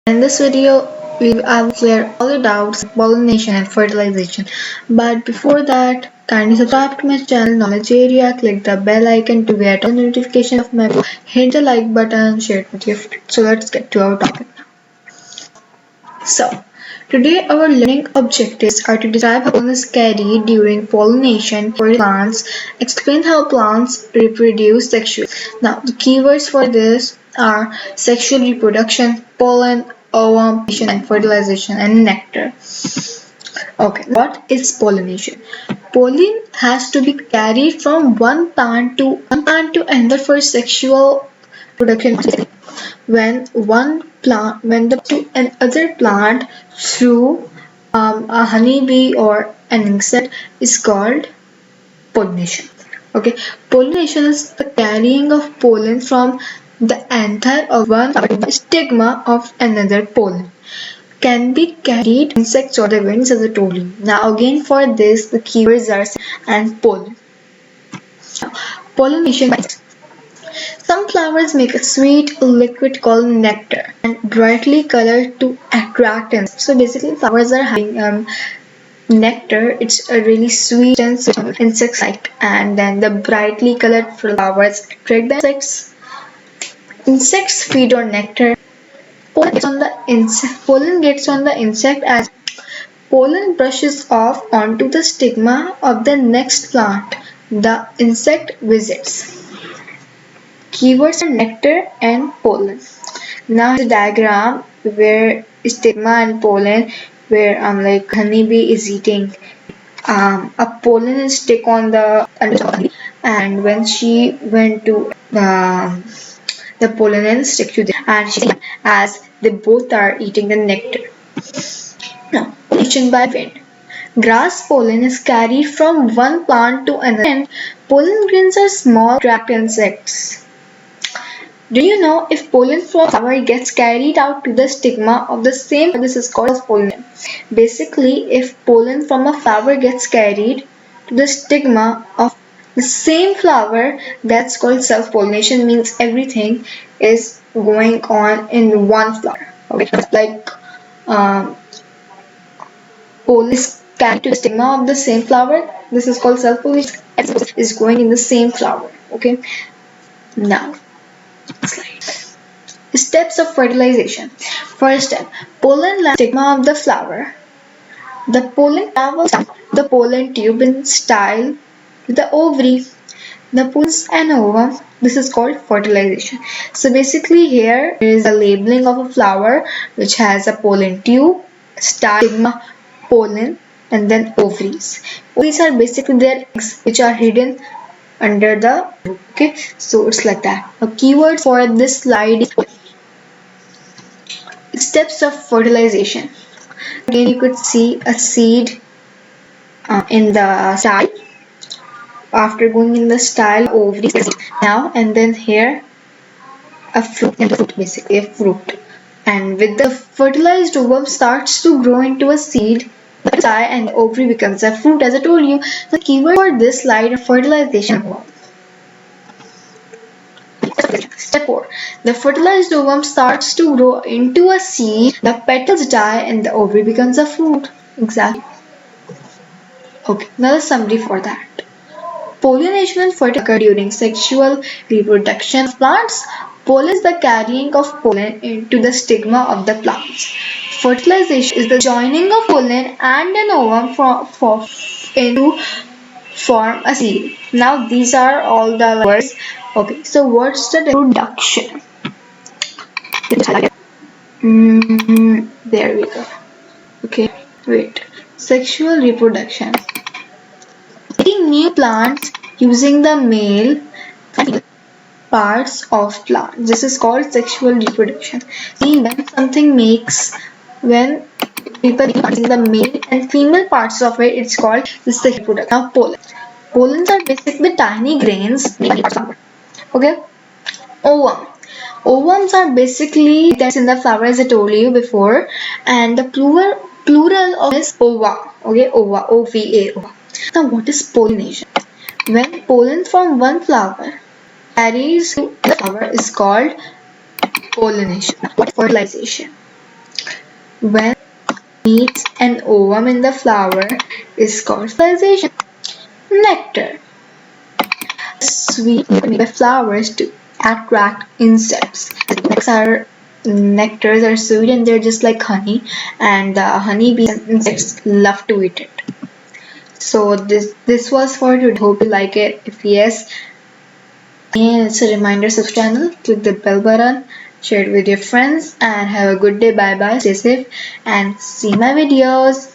In this video, I will clear all the doubts on pollination and fertilization. But before that, kindly subscribe to my channel Knowledge Area, click the bell icon to get all notifications of my video, hit the like button, share it with your friends. So let's get to our topic now. So, today our learning objectives are to describe how pollen is carried during pollination for plants, explain how plants reproduce sexually. Now, the keywords for this are sexual reproduction, pollen, ovum, pollination and fertilization, and nectar. Okay, what is pollination? Pollen has to be carried from one plant to another for sexual production. When the to another plant through a honeybee or an insect is called pollination. Okay, pollination is the carrying of pollen from the anther of one flower to the stigma of another. Pollen can be carried by insects or the winds, as I told you. Now again for this the keywords are and pollen. Now, pollination by insects. Some flowers make a sweet liquid called nectar and brightly colored to attract insects. So basically flowers are having nectar. It's a really sweet and sweet insects like, and then the brightly colored flowers attract the insects. Insects feed on nectar. Pollen gets on the insect as pollen brushes off onto the stigma of the next plant the insect visits. Keywords are nectar and pollen. Now the diagram where stigma and pollen, where like honeybee is eating a pollen is stick on the honeybee, and when she went to the pollen and stick to them, and she as they both are eating the nectar. Now, pollination by wind. Grass pollen is carried from one plant to another, and pollen grains are small, attract insects. Do you know if pollen from a flower gets carried out to the stigma of the same flower, this is called self-pollination. Basically, if pollen from a flower gets carried to the stigma of the same flower, that's called self-pollination, means everything is going on in one flower. Okay, like pollen is carried to the stigma of the same flower, this is called self-pollination, is going in the same flower. Okay, now steps of fertilization. First step, pollen lands stigma of the flower. The pollen travels down the pollen tube in style to the ovary. The pollen and ovum. This is called fertilization. So basically here is a labeling of a flower which has a pollen tube, stigma, pollen, and then ovaries. Ovaries are basically their eggs which are hidden under the tube. Okay, so it's like that. A keyword for this slide is steps of fertilization. Again, you could see a seed in the style. After going in the style, ovaries now, and then here a fruit, basically a fruit. And with the fertilized ovum starts to grow into a seed, the style and ovary becomes a fruit. As I told you, the keyword for this slide is fertilization. Step 4. The fertilized ovum starts to grow into a seed, the petals die and the ovary becomes a fruit. Exactly. Okay, now the summary for that. Pollination and fertilization occur during sexual reproduction of plants. Pollen is the carrying of pollen into the stigma of the plants. Fertilization is the joining of pollen and an ovum to form a seed. Now these are all the words. Okay, so what's the reproduction? There we go. Okay, wait. Sexual reproduction. Making new plants using the male and female parts of plants. This is called sexual reproduction. See, when people using the male and female parts of it, it's called this is reproduction. Now pollen. Pollens are basically tiny grains. Okay. Ovum. Ovums are basically that's in the flower, as I told you before, and the plural of is ova. Okay, ova, O-V-A, ova. Now, what is pollination? When pollen from one flower carries to the flower is called pollination. What is fertilization? when meets an ovum in the flower is called fertilization. Nectar. Sweet nectar made by flowers to attract insects. Nectars are sweet and they're just like honey, and the honeybees and insects love to eat it. So this was for today. Hope you like it. If yes, again it's a reminder, subscribe channel, click the bell button, share it with your friends, and have a good day. Bye bye. Stay safe and see my videos.